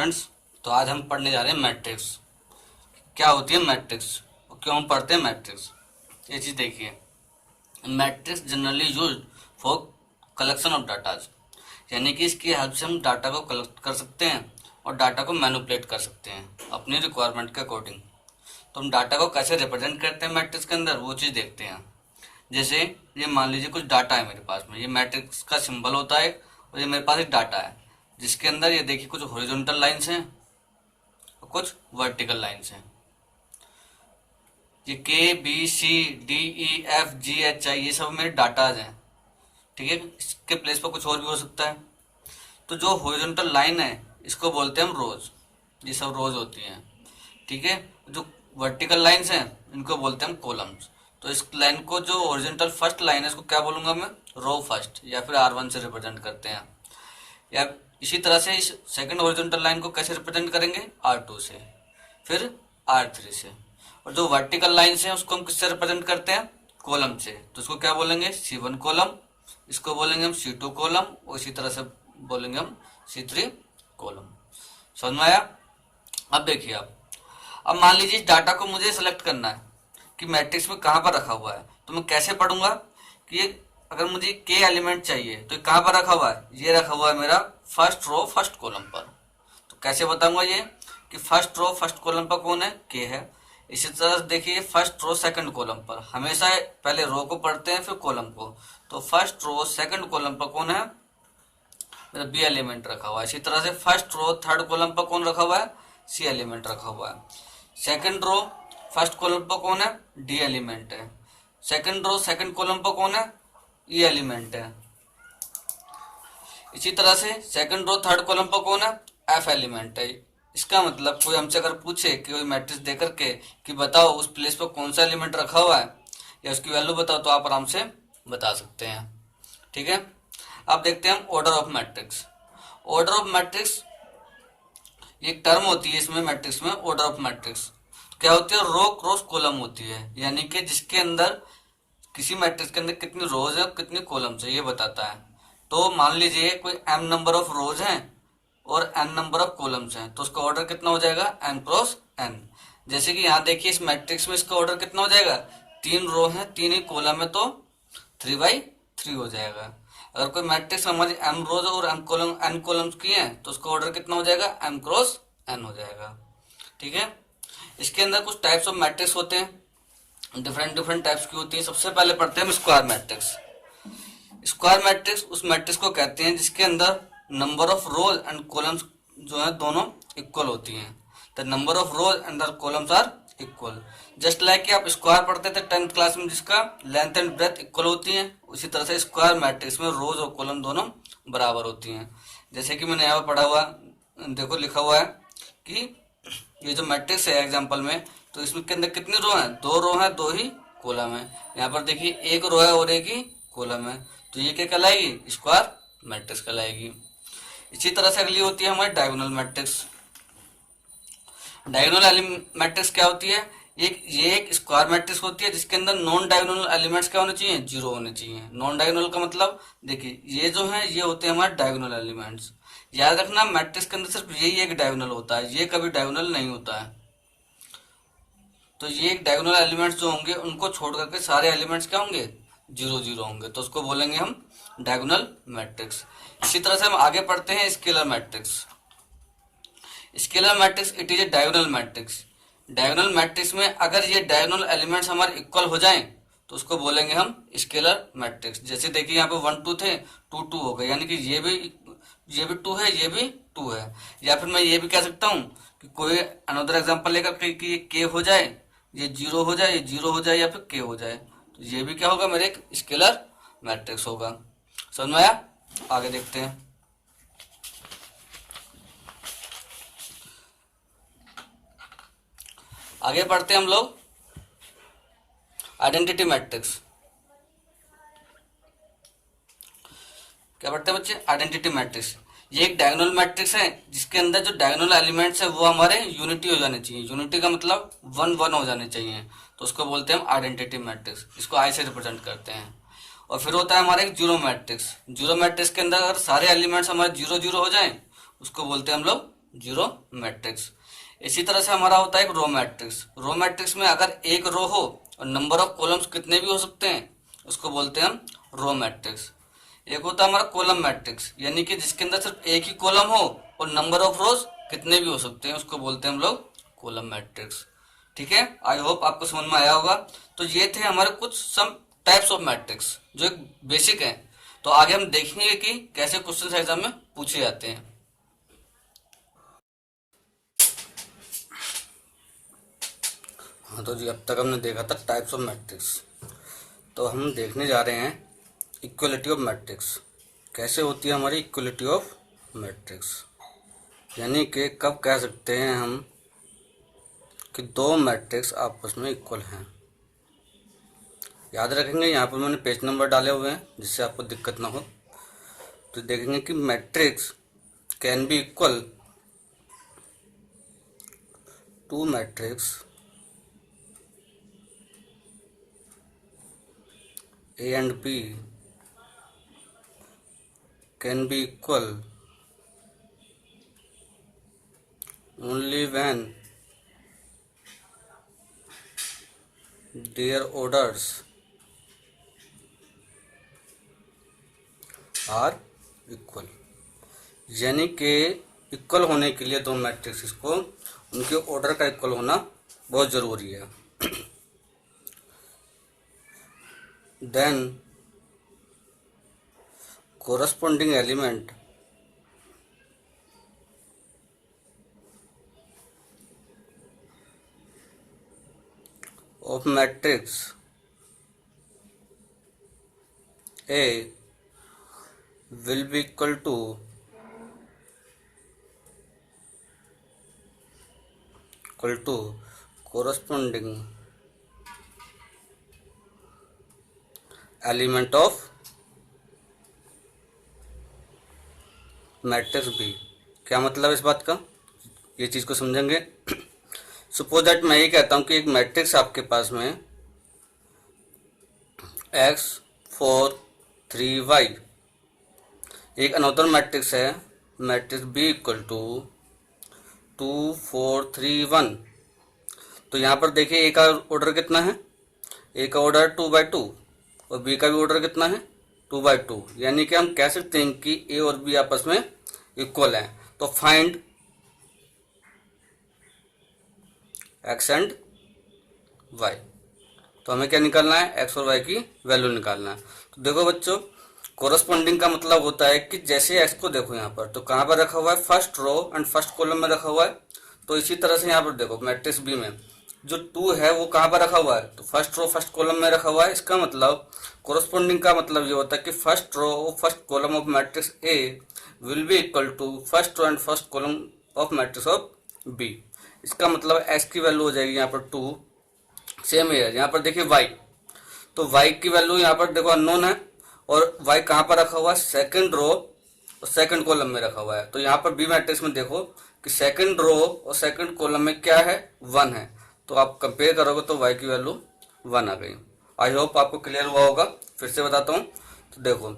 Students, तो आज हम पढ़ने जा रहे हैं मैट्रिक्स। क्या होती है मैट्रिक्स और क्यों हम पढ़ते हैं मैट्रिक्स, ये चीज़ देखिए। Matrix generally use for collection of datas, यानी कि इसकी हेल्प से हम डाटा को कलेक्ट कर सकते हैं और डाटा को मैनिपुलेट कर सकते हैं अपनी रिक्वायरमेंट के अकॉर्डिंग। तो हम डाटा को कैसे रिप्रेजेंट करते हैं मैट्रिक्स के अंदर, वो चीज़ देखते हैं। जैसे ये मान लीजिए कुछ डाटा है मेरे पास में, ये मैट्रिक्स का सिंबल होता है और ये मेरे पास एक डाटा है जिसके अंदर ये देखिए कुछ हॉरिजॉन्टल लाइंस हैं और कुछ वर्टिकल लाइंस हैं। ये के B C D E F G H I ये सब मेरे डाटाज हैं, ठीक है। इसके प्लेस पर कुछ और भी हो सकता है। तो जो हॉरिजॉन्टल लाइन है इसको बोलते हैं हम रोज, ये सब रोज होती हैं, ठीक है। जो वर्टिकल लाइंस हैं इनको बोलते हैं हम कॉलम्स। तो इस लाइन को जो हॉरिजॉन्टल फर्स्ट लाइन है इसको क्या बोलूंगा मैं, रो फर्स्ट, या फिर R1 से रिप्रेजेंट करते हैं। या इसी तरह से इस सेकंड हॉरिजॉन्टल लाइन को कैसे रिप्रेजेंट करेंगे, R2 से, फिर R3 से। और जो वर्टिकल लाइंस हैं उसको हम किससे रिप्रेजेंट करते हैं, कॉलम से। तो इसको क्या बोलेंगे, C1 कॉलम, इसको बोलेंगे हम C2 कॉलम, और इसी तरह से बोलेंगे हम C3 कॉलम। समझ में आया। अब देखिए अब मान लीजिए इस डाटा को मुझे सेलेक्ट करना है कि मैट्रिक्स में कहाँ पर रखा हुआ है। तो मैं कैसे पढ़ूंगा कि ये अगर मुझे के एलिमेंट चाहिए तो कहाँ पर रखा हुआ है, ये रखा हुआ है मेरा फर्स्ट रो फर्स्ट कॉलम पर। तो कैसे बताऊंगा ये कि फर्स्ट रो फर्स्ट कॉलम पर कौन है, के है। इसी तरह देखिए फर्स्ट रो सेकंड कॉलम पर, हमेशा पहले रो को पढ़ते हैं फिर कॉलम को। तो फर्स्ट रो सेकंड कॉलम पर कौन है, मेरा बी एलिमेंट रखा हुआ है। इसी तरह से फर्स्ट रो थर्ड कॉलम पर कौन रखा हुआ है, सी एलिमेंट रखा हुआ है। सेकंड रो फर्स्ट कॉलम पर कौन है, डी एलिमेंट है। सेकंड रो सेकंड कॉलम पर कौन है, ई एलिमेंट है। इसी तरह से सेकंड रो थर्ड कॉलम पर कौन है, एफ एलिमेंट है। इसका मतलब कोई हमसे अगर पूछे कि कोई मैट्रिक्स दे करके कि बताओ उस प्लेस पर कौन सा एलिमेंट रखा हुआ है या उसकी वैल्यू बताओ, तो आप आराम से बता सकते हैं, ठीक है। अब देखते हैं हम order of matrix. Order of matrix एक टर्म होती है इसमें मैट्रिक्स में, ऑर्डर ऑफ मैट्रिक्स क्या होती है, रो क्रॉस कॉलम होती है, यानी कि जिसके अंदर किसी मैट्रिक्स के अंदर कितनी रोज है और कितनी कॉलम्स है ये बताता है। तो मान लीजिए कोई m नंबर ऑफ रोज हैं और n नंबर ऑफ कॉलम्स हैं, तो उसका ऑर्डर कितना हो जाएगा, m क्रॉस n। जैसे कि यहाँ देखिए इस मैट्रिक्स में इसका ऑर्डर कितना हो जाएगा, 3 रो है 3 ही कॉलम है, तो 3/3 हो जाएगा। अगर कोई मैट्रिक्स हमारी m रोज और n कॉलम्स की है तो उसका ऑर्डर कितना हो जाएगा, m क्रॉस n हो जाएगा, ठीक है। इसके अंदर कुछ टाइप्स ऑफ मैट्रिक्स होते हैं, डिफरेंट टाइप्स की होती है। सबसे पहले पढ़ते हैं हम स्क्वायर मैट्रिक्स। स्क्वायर मैट्रिक्स उस मैट्रिक्स को कहते हैं जिसके अंदर number of rows and columns जो है दोनों इक्वल होती हैं। The number of rows and the columns are equal. Just like कि आप स्क्वायर पढ़ते थे 10th क्लास में जिसका लेंथ एंड ब्रेथ इक्वल होती है, उसी तरह से स्क्वायर मैट्रिक्स में रोज और कॉलम दोनों बराबर होती हैं। जैसे कि मैंने यहाँ पर पढ़ा हुआ, देखो लिखा हुआ है कि ये जो मैट्रिक्स है एग्जाम्पल में, तो इसमें के अंदर कितनी रो है, 2 रो है 2 ही कॉलम है। यहाँ पर देखिए 1 रो है और 1 ही कॉलम है, तो ये क्या कहलाएगी, स्क्वायर मैट्रिक्स कहलाएगी। इसी तरह से अगली होती है हमारी डायगोनल मैट्रिक्स। डायगोनल मैट्रिक्स क्या होती है, ये एक स्क्वायर मैट्रिक्स होती है जिसके अंदर नॉन डायगोनल एलिमेंट्स क्या होने चाहिए, 0 होने चाहिए। नॉन डायगोनल का मतलब देखिए ये जो है ये होते हैं हमारे डायगोनल एलिमेंट्स। याद रखना मैट्रिक्स के अंदर सिर्फ यही एक डायगोनल होता है, ये कभी डायगोनल नहीं होता है। तो ये एक डायगोनल एलिमेंट्स जो होंगे उनको छोड़ करके सारे एलिमेंट्स क्या होंगे, 0 होंगे, तो उसको बोलेंगे हम डायगोनल मैट्रिक्स। इसी तरह से हम आगे पढ़ते हैं scalar matrix. Scalar matrix it is a diagonal matrix. Diagonal matrix में अगर ये डायगोनल एलिमेंट्स हमारे इक्वल हो जाएं तो उसको बोलेंगे हम स्केलर मैट्रिक्स। जैसे देखिए यहाँ पे 1 2 थे, 2 2 हो गए, यानी कि ये भी 2 है, ये भी 2 है। या फिर मैं ये भी कह सकता हूँ कि कोई अनदर एग्जांपल लेकर कि ये के हो जाए, ये 0 हो जाए, ये 0 हो जाए, या फिर के हो जाए, तो ये भी क्या होगा, मेरे एक स्केलर मैट्रिक्स होगा। समझ में आया। आगे देखते हैं। आगे बढ़ते हैं हम लोग आइडेंटिटी मैट्रिक्स। क्या पढ़ते हैं बच्चे, आइडेंटिटी मैट्रिक्स। ये एक डायगोनल मैट्रिक्स है जिसके अंदर जो डायगोनल एलिमेंट्स है वो हमारे यूनिटी हो जाने चाहिए। यूनिटी का मतलब 1 1 हो जाने चाहिए, तो उसको बोलते हैं हम आइडेंटिटी मैट्रिक्स। इसको आई से रिप्रेजेंट करते हैं। और फिर होता है हमारे एक जीरो मैट्रिक्स। जीरो मैट्रिक्स के अंदर अगर सारे एलिमेंट्स हमारे 0 0 हो जाएं उसको बोलते हैं हम लोग जीरो मैट्रिक्स। इसी तरह से हमारा होता है एक रो मैट्रिक्स। रो मैट्रिक्स में अगर एक रो हो और नंबर ऑफ कॉलम्स कितने भी हो सकते हैं, उसको बोलते हैं हम रो मैट्रिक्स। एक होता है हमारा कॉलम मैट्रिक्स, यानी कि जिसके अंदर सिर्फ एक ही कॉलम हो और नंबर ऑफ रोज कितने भी हो सकते हैं, उसको बोलते हैं हम लोग कॉलम मैट्रिक्स। ठीक है, आई होप आपको समझ में आया होगा। तो ये थे हमारे कुछ सम टाइप्स ऑफ मैट्रिक्स जो एक बेसिक है। तो आगे हम देखेंगे कि कैसे क्वेश्चन एग्जाम में पूछे जाते हैं। हाँ तो जी, अब तक हमने देखा था टाइप्स ऑफ मैट्रिक्स। तो हम देखने जा रहे हैं इक्वलिटी ऑफ मैट्रिक्स। कैसे होती है हमारी इक्वलिटी ऑफ मैट्रिक्स, यानी कि कब कह सकते हैं हम कि दो मैट्रिक्स आपस में इक्वल हैं। याद रखेंगे, यहाँ पर मैंने पेज नंबर डाले हुए हैं जिससे आपको दिक्कत ना हो। तो देखेंगे कि matrix can be equal to matrix A and B can be equal only when their orders are equal। यानी कि इक्वल होने के लिए दो मैट्रिक्स को उनके ऑर्डर का इक्वल होना बहुत ज़रूरी है। then corresponding element of matrix A will be equal to corresponding element of matrix B. क्या मतलब इस बात का, ये चीज़ को समझेंगे। सपोज दैट मैं ये कहता हूँ कि एक मैट्रिक्स आपके पास में x 4 3 y, एक अनोदर मैट्रिक्स है मैट्रिक्स बी इक्वल टू 2 4 3 1। तो यहाँ पर देखिए ए का ऑर्डर कितना है, ए का ऑर्डर 2/2 और बी का भी ऑर्डर कितना है 2/2। यानी कि हम कह सकते हैं कि ए और बी आपस में इक्वल हैं। तो फाइंड एक्स एंड वाई। तो हमें क्या निकालना है, एक्स और वाई की वैल्यू निकालना है। तो देखो बच्चों, कोरस्पॉन्डिंग का मतलब होता है कि जैसे एक्स को देखो यहाँ पर, तो कहाँ पर रखा हुआ है, first row and first column में रखा हुआ है। तो इसी तरह से यहाँ पर देखो मैट्रिक्स बी में जो 2 है वो कहाँ पर रखा हुआ है, तो फर्स्ट रो फर्स्ट कॉलम में रखा हुआ है। इसका मतलब कोरस्पॉन्डिंग का मतलब ये होता है कि first row first column of matrix A will be equal to first row and first column of matrix of B. इसका मतलब एक्स की वैल्यू हो जाएगी यहाँ पर 2। सेम है यहाँ पर देखिए वाई, तो वाई की वैल्यू यहाँ पर देखो अननोन है और वाई कहाँ पर रखा हुआ है, सेकंड रो और सेकंड कॉलम में रखा हुआ है। तो यहाँ पर बी मैट्रिक्स में देखो कि सेकंड रो और सेकंड कॉलम में क्या है, 1 है। तो आप कंपेयर करोगे तो y की वैल्यू 1 आ गई। आई होप आपको क्लियर हुआ होगा। फिर से बताता हूँ। तो देखो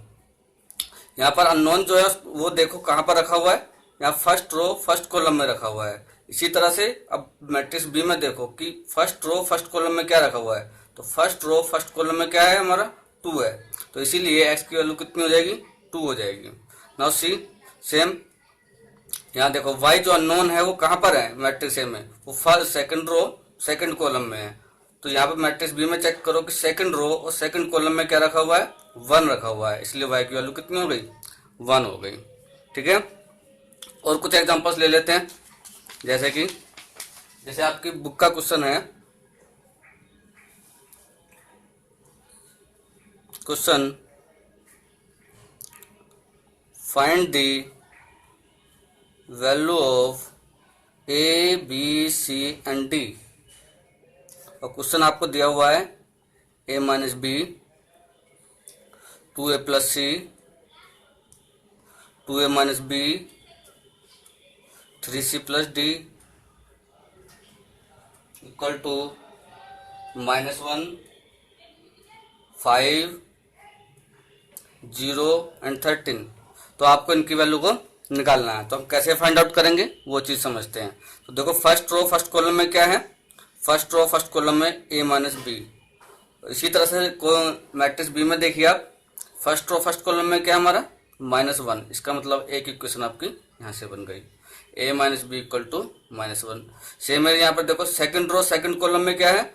यहाँ पर अननोन जो है वो देखो कहाँ पर रखा हुआ है, यहाँ फर्स्ट रो फर्स्ट कॉलम में रखा हुआ है। इसी तरह से अब मैट्रिक्स बी में देखो कि फर्स्ट रो फर्स्ट कॉलम में क्या रखा हुआ है, तो फर्स्ट रो फर्स्ट कॉलम में क्या है हमारा 2 है। तो इसीलिए x की वैल्यू कितनी हो जाएगी, 2 हो जाएगी। नाउ सी सेम यहाँ देखो y जो अननोन है वो कहाँ पर है मैट्रिक्स ए में, वो first second row second column में है। तो यहाँ पर मैट्रिक्स बी में चेक करो कि सेकंड रो और सेकंड कॉलम में क्या रखा हुआ है, 1 रखा हुआ है। इसलिए y की वैल्यू कितनी हो गई, 1 हो गई। ठीक है, और कुछ एग्जांपल्स ले लेते हैं। जैसे आपकी बुक का क्वेश्चन है, question find the value of a b c and d. और क्वेश्चन आपको दिया हुआ है a minus b, 2a plus c, 2a minus b, 3c plus d equal to -1, 5, 0 and 13। तो आपको इनकी वैल्यू को निकालना है। तो हम कैसे फाइंड आउट करेंगे वो चीज़ समझते हैं। तो देखो फर्स्ट रो फर्स्ट कॉलम में क्या है, फर्स्ट रो फर्स्ट कॉलम में ए माइनस बी। इसी तरह से मैट्रिक्स बी में देखिए आप, फर्स्ट रो फर्स्ट कॉलम में क्या हमारा -1। इसका मतलब एक इक्वेशन आपकी यहाँ से बन गई, A minus B equal to -1। Same है यहाँ पर देखो सेकंड रो सेकंड कॉलम में क्या है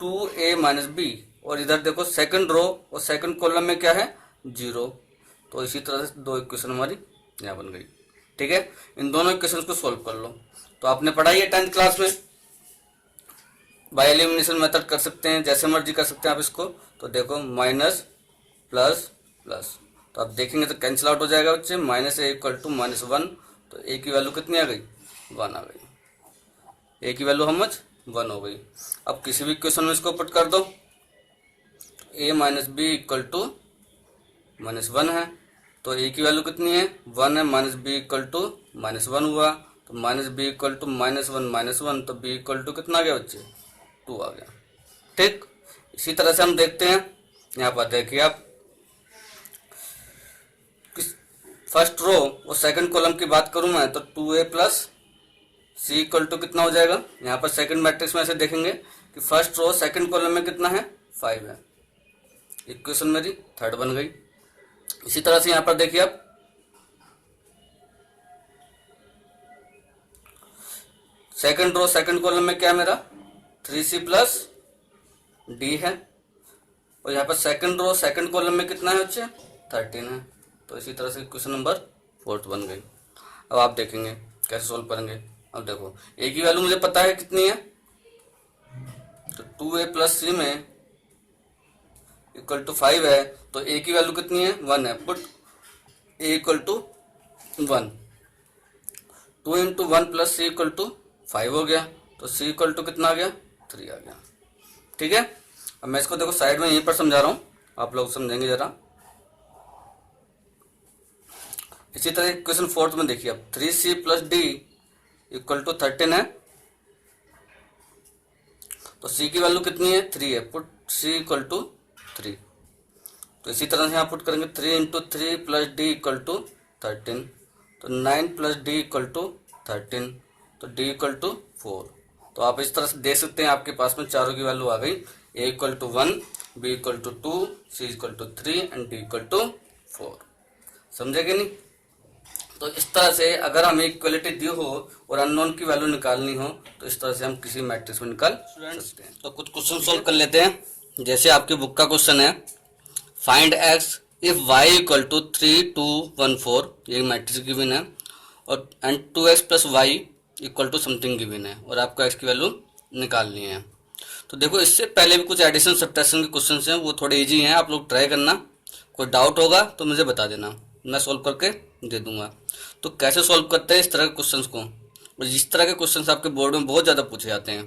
2a माइनस बी, और इधर देखो सेकंड रो और सेकंड कॉलम में क्या है 0। तो इसी तरह से दो इक्वेशन हमारी यहाँ बन गई। ठीक है, इन दोनों इक्वेशन को सोल्व कर लो। तो आपने पढ़ाई है 10th क्लास में, बाय एलिमिनेशन मेथड कर सकते हैं, जैसे मर्जी कर सकते हैं आप इसको। तो देखो माइनस प्लस प्लस, तो आप देखेंगे तो कैंसिल आउट हो जाएगा बच्चे, -a इक्वल टू -1। तो a की वैल्यू कितनी आ गई 1 आ गई, a की वैल्यू हम 1 हो गई। अब किसी भी इक्वेशन में इसको पुट कर दो, a minus B equal to -1 है, तो a की वैल्यू कितनी है 1 है, माइनस बी इक्वल टू -1 हुआ, तो माइनस बी इक्वल टू -1, तो b इक्वल टू कितना आ गया बच्चे 2 आ गया। ठीक, इसी तरह से हम देखते हैं, यहाँ पर देखिए आप फर्स्ट रो और सेकंड कॉलम की बात करूं मैं तो 2a plus c equal to कितना हो जाएगा। यहाँ पर सेकंड मैट्रिक्स में ऐसे देखेंगे कि फर्स्ट रो सेकंड कॉलम में कितना है 5 है, इक्वेशन मेरी थर्ड बन गई। इसी तरह से यहाँ पर देखिए आप सेकंड रो सेकंड कॉलम में क्या है मेरा 3c प्लस डी है, और यहाँ पर सेकंड रो सेकंड कॉलम में कितना है बच्चे 13 है। तो इसी तरह से क्वेश्चन नंबर 4 बन गई। अब आप देखेंगे कैसे सोल्व करेंगे। अब देखो ए की वैल्यू मुझे पता है कितनी है, तो 2a प्लस सी में इक्वल टू 5 है, तो ए की वैल्यू कितनी है 1 है, put a equal to 1, 2 into 1 plus c equal to 5 हो गया, तो सी इक्वल टू कितना आ गया 3 आ गया। ठीक है, अब मैं इसको देखो साइड में यहीं पर समझा रहा हूँ, आप लोग समझेंगे जरा। इसी तरह क्वेश्चन 4 में देखिए अब 3c plus d equal to 13 है, तो c की वैल्यू कितनी है 3 है, पुट c इक्वल टू 3। तो इसी तरह से यहाँ पुट करेंगे 3 into 3 plus d equal to 13, तो 9 प्लस डी इक्वल टू 13, तो d इक्वल टू 4। तो आप इस तरह से देख सकते हैं आपके पास में चारों की वैल्यू आ गई, a equal to 1, b equal to 2, c equal to 3 and d equal to 4। समझे कि नहीं। तो इस तरह से अगर हमें इक्वलिटी दी हो और अननोन की वैल्यू निकालनी हो तो इस तरह से हम किसी मैट्रिक्स में निकाल सकते हैं। तो कुछ क्वेश्चन सोल्व कर लेते हैं। जैसे आपकी बुक का क्वेश्चन है, find x if y equal to 3 2 1 4, ये मैट्रिक्स गिवन है, और and 2x plus y equal to something given है, और आपको एक्स की वैल्यू निकालनी है। तो देखो इससे पहले भी कुछ एडिशन सब्ट्रैक्शन के क्वेश्चन हैं, वो थोड़े ईजी हैं, आप लोग ट्राई करना। कोई डाउट होगा तो मुझे बता देना, मैं सोल्व करके दे दूंगा। तो कैसे सोल्व करते हैं इस तरह के क्वेश्चंस को, और जिस तरह के क्वेश्चंस आपके बोर्ड में बहुत ज़्यादा पूछे जाते हैं।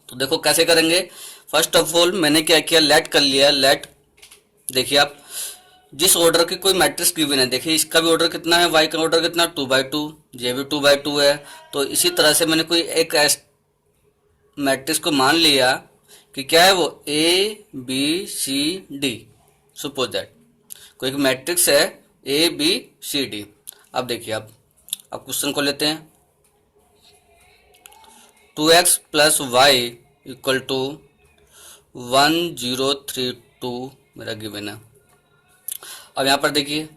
तो देखो कैसे करेंगे। फर्स्ट ऑफ ऑल मैंने क्या किया, लेट कर लिया। लेट देखिए आप, जिस ऑर्डर की कोई मैट्रिक्स गिवन है, देखिए इसका भी ऑर्डर कितना है, वाई का ऑर्डर कितना 2/2, ये भी 2/2 है। तो इसी तरह से मैंने कोई एक मैट्रिक्स को मान लिया कि क्या है वो ABCD, सपोज दैट कोई एक मैट्रिक्स है ABCD। अब देखिए अब क्वेश्चन को लेते हैं, 2x plus y equal to 1032 मेरा गिवन है। अब यहाँ पर देखिए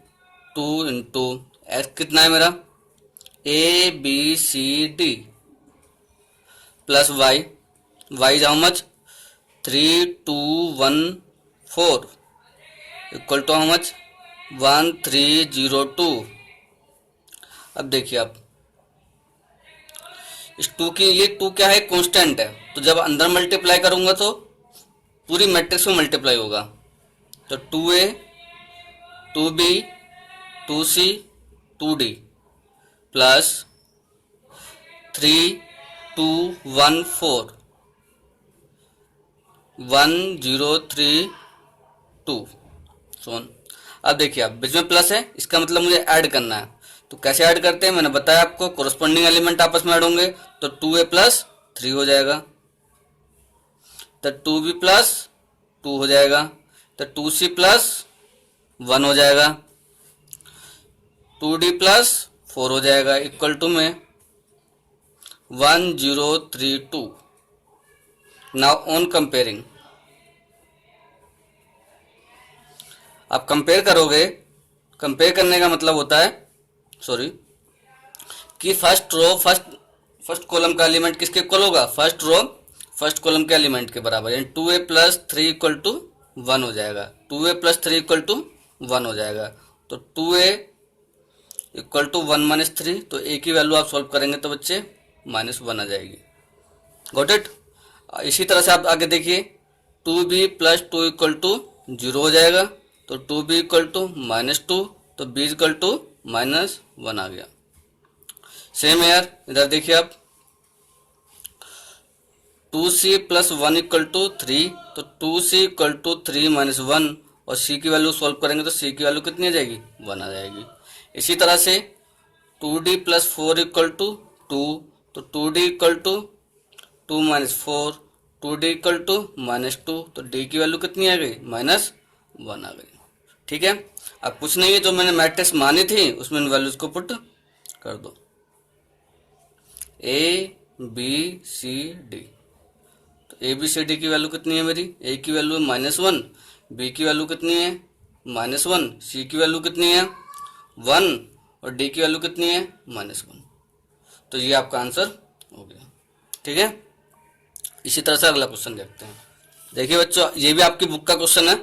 2 इंटू एक्स कितना है मेरा ABCD plus y, y how much 3214 equal to how much 1302। अब देखिए आप इस 2 की, ये 2 क्या है कांस्टेंट है, तो जब अंदर मल्टीप्लाई करूंगा तो पूरी मैट्रिक्स में मल्टीप्लाई होगा। तो 2a 2b 2c 2d plus 3214 1032 सोन। अब देखिए आप बीच में प्लस है, इसका मतलब मुझे ऐड करना है। तो कैसे ऐड करते हैं मैंने बताया आपको, कोरस्पॉन्डिंग एलिमेंट आपस में ऐड होंगे, तो 2a प्लस 3 हो जाएगा, तो 2b प्लस 2 हो जाएगा, तो 2c प्लस 1 हो जाएगा, 2d+4 हो जाएगा इक्वल टू में 1032। नाउ ऑन कंपेयरिंग, आप कंपेयर करोगे, कंपेयर करने का मतलब होता है कि फर्स्ट कॉलम का एलिमेंट किसके इक्वल होगा, फर्स्ट रो फर्स्ट कॉलम के एलिमेंट के बराबर, यानी 2a+3 इक्वल टू 1 हो जाएगा, 2a+3 इक्वल टू 1 हो जाएगा। तो 2a इक्वल टू 1 - 3, तो a की वैल्यू आप सॉल्व करेंगे तो बच्चे -1 आ जाएगी। Got it. इसी तरह से आप आगे देखिए, 2b+2 इक्वल टू 0 हो जाएगा, तो 2b इक्वल टू -2, तो b इक्वल टू -1 आ गया। सेम यार, इधर देखिए आप, 2c+1 इक्वल टू 3, तो 2c इक्वल टू 3 - 1, और c की वैल्यू सॉल्व करेंगे तो c की वैल्यू कितनी आ जाएगी, 1 आ जाएगी। इसी तरह से 2d+4 इक्वल टू 2, तो 2d equal to 2 - 4, 2d equal to -2, तो d की वैल्यू कितनी आ गई, -1 आ गई। ठीक है, अब कुछ नहीं है, जो मैंने मैट्रिक्स मानी थी उसमें वैल्यूज को पुट कर दो, a b c d। तो ए बी सी डी की वैल्यू कितनी है मेरी, ए की वैल्यू है -1, बी की वैल्यू कितनी है -1, सी की वैल्यू कितनी है 1, और डी की वैल्यू कितनी है -1। तो ये आपका आंसर हो गया। ठीक है, इसी तरह से अगला क्वेश्चन देखते हैं। देखिए बच्चों, ये भी आपकी बुक का क्वेश्चन है,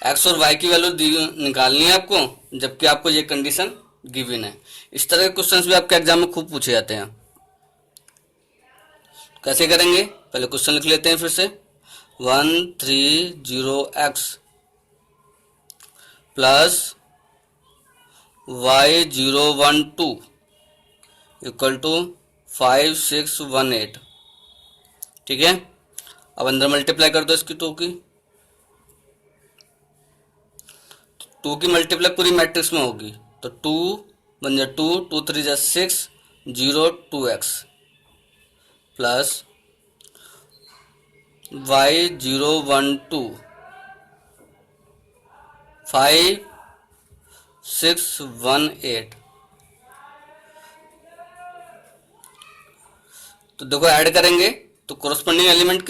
एक्स और वाई की वैल्यू निकालनी है आपको, जबकि आपको ये कंडीशन गिवन है। इस तरह के क्वेश्चंस भी आपके एग्जाम में खूब पूछे जाते हैं। कैसे करेंगे, पहले क्वेश्चन लिख लेते हैं फिर से। 130x plus y012 equal to 5618। ठीक है, अब अंदर मल्टीप्लाई कर दो इसकी, 2 की मल्टीप्लाई पूरी मैट्रिक्स में होगी, तो 2 बन जाए 2, 2 3 जा 6, 0 2x प्लस y012 5618। तो देखो ऐड करेंगे तो कोरस्पॉन्डिंग एलिमेंट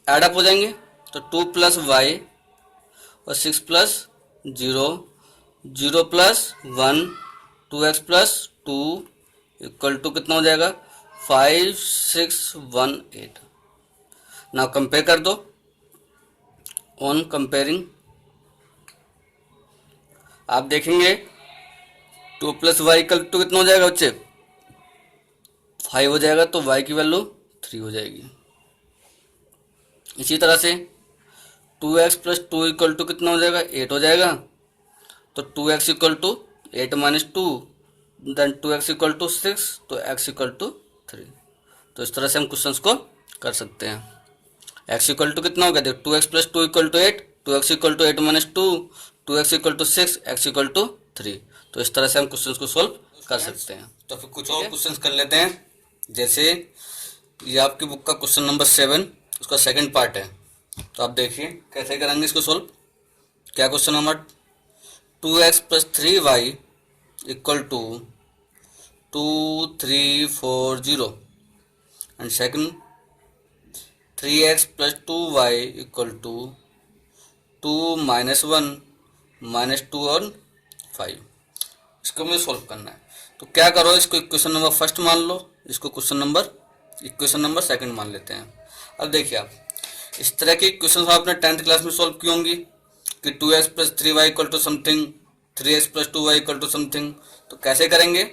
ऐड अप हो जाएंगे, तो 2 + y और 6 + 0, 0 + 1, 2x + 2 इक्वल टू कितना हो जाएगा 5618। नाउ कंपेयर कर दो, ऑन कंपेयरिंग आप देखेंगे 2 + y इक्वल टू कितना हो जाएगा बच्चे 5 हो जाएगा, तो y की वैल्यू 3 हो जाएगी। इसी तरह से 2x + 2 इक्वल टू कितना हो जाएगा 8 हो जाएगा, तो 2x equal to 8 - 2, then 2x equal to 6, तो x इक्वल टू 3। तो इस तरह से हम क्वेश्चंस को कर सकते हैं। x इक्वल टू कितना हो गया, देखो 2x + 2 equal to 8, 2x equal to 8 - 2, 2x equal to 6, x equal to 3। तो इस तरह से हम क्वेश्चंस को सॉल्व कर सकते हैं। तो फिर कुछ और क्वेश्चंस कर लेते हैं, जैसे ये आपकी बुक का क्वेश्चन नंबर 7, उसका सेकंड पार्ट है। तो आप देखिए कैसे करेंगे इसको सॉल्व। क्या question number, 2x + 3y equal to 2340, and second 3x + 2y equal to 2 - 1 - 2 और 5। इसको मुझे सॉल्व करना है। तो क्या करो, इसको इक्वेशन नंबर फर्स्ट मान लो, इसको इक्वेशन नंबर सेकंड मान लेते हैं। अब देखिए आप, इस तरह की इक्वेशन आपने 10th क्लास में सॉल्व की होंगी कि 2x + 3y equal to something, 3x + 2y equal to something. तो कैसे करेंगे,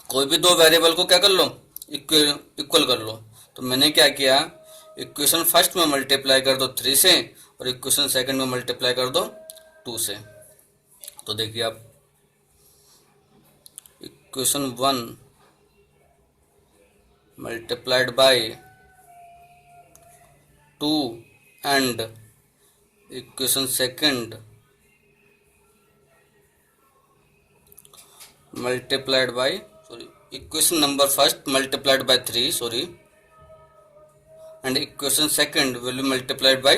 कोई भी दो वेरिएबल को क्या कर लो, इक्वल कर लो। तो मैंने क्या किया, इक्वेशन फर्स्ट में मल्टीप्लाई कर दो 3 से, और इक्वेशन सेकंड में मल्टीप्लाई कर दो 2 से। तो देखिए आप, equation 1 multiplied by 2 and equation second multiplied by, equation number first multiplied by 3, and equation second will be multiplied by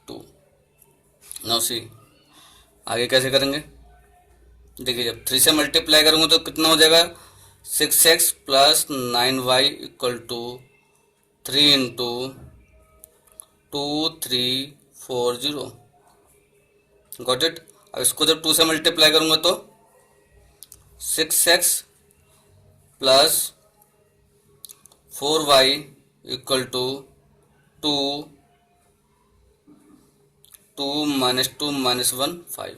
2. Now see, आगे कैसे करेंगे, देखिए जब 3 से मल्टीप्लाई करूँगा तो कितना हो जाएगा, 6x plus 9y equal to 3 into 2340। Got it. अब इसको जब 2 से मल्टीप्लाई करूँगा तो 6x plus 4y equal to 2 minus 2 minus 1 5।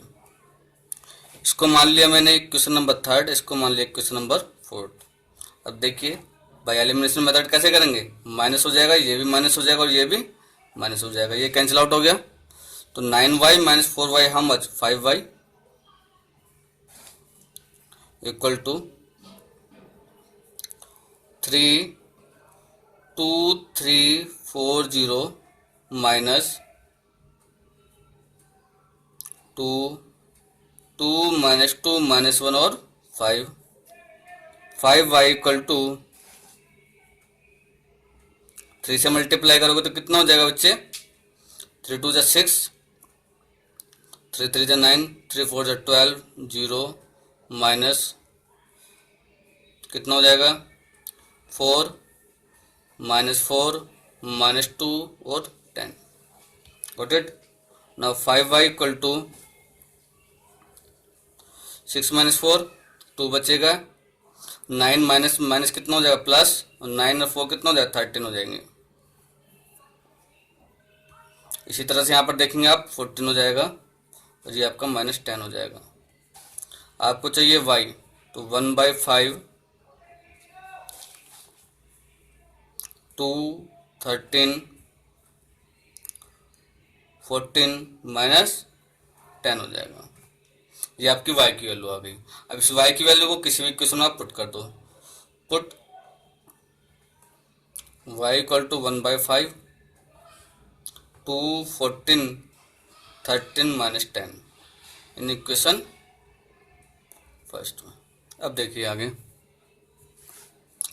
इसको मान लिया मैंने क्वेश्चन नंबर 3, इसको मान लिया क्वेश्चन नंबर 4। अब देखिए बाय एलिमिनेशन मेथड कैसे करेंगे, माइनस हो जाएगा, ये भी माइनस हो जाएगा और ये भी माइनस हो जाएगा, ये कैंसिल आउट हो गया। तो 9y minus 4y how much, 5y equal to 32340 minus 2 minus 2 minus 1 और 5y इक्वल टू 3 से मल्टीप्लाई करोगे तो कितना हो जाएगा बच्चे, 3 2 6, 3 3 9, 3 4 12, 0 माइनस कितना हो जाएगा 4 माइनस 4 माइनस 2 और 10। Got it. Now 5y equal to 6 minus 4, 2 बचेगा, 9 माइनस माइनस कितना हो जाएगा प्लस, और 9 और 4 कितना हो जाएगा 13 हो जाएंगे। इसी तरह से यहाँ पर देखेंगे आप 14 हो जाएगा और ये आपका माइनस 10 हो जाएगा। आपको चाहिए y, तो 1/5 2 13 14 माइनस 10 हो जाएगा। ये आपकी y की वैल्यू आ गई। अब इस y की वैल्यू को किसी भी क्वेश्चन में आप पुट कर दो। Put y equal to 1/5 2 14 13 minus 10 in equation first में। अब देखिए आगे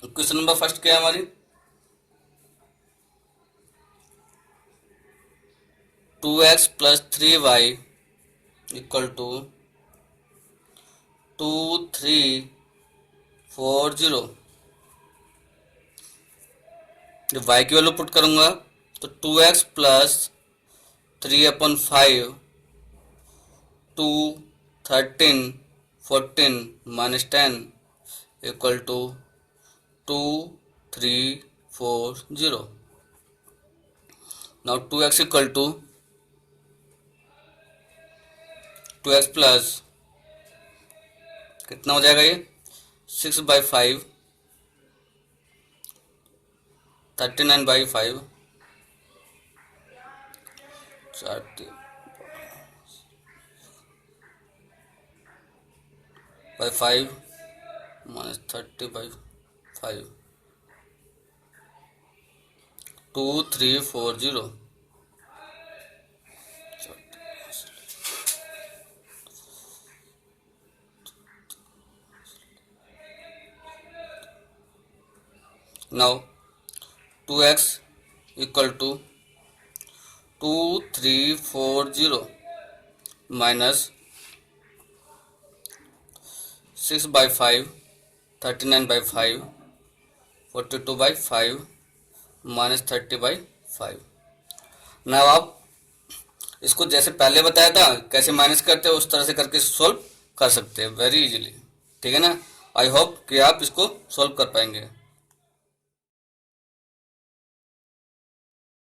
क्वेश्चन नंबर फर्स्ट क्या है हमारी, 2x plus 3y equal to 2340। जब y की वैल्यू पुट करूंगा तो 2x plus 3/5 2 13 14 minus 10 equal to 2340। Now 2x equal to 2x plus कितना हो जाएगा ये 6/5 39/5 by 5 minus 30/5 2340। Now 2x equal to 2340 minus 6/5 39/5 42/5 minus 30/5। ना आप इसको जैसे पहले बताया था कैसे माइनस करते हैं उस तरह से करके सॉल्व कर सकते हैं वेरी इजीली। ठीक है ना। आई होप कि आप इसको सॉल्व कर पाएंगे।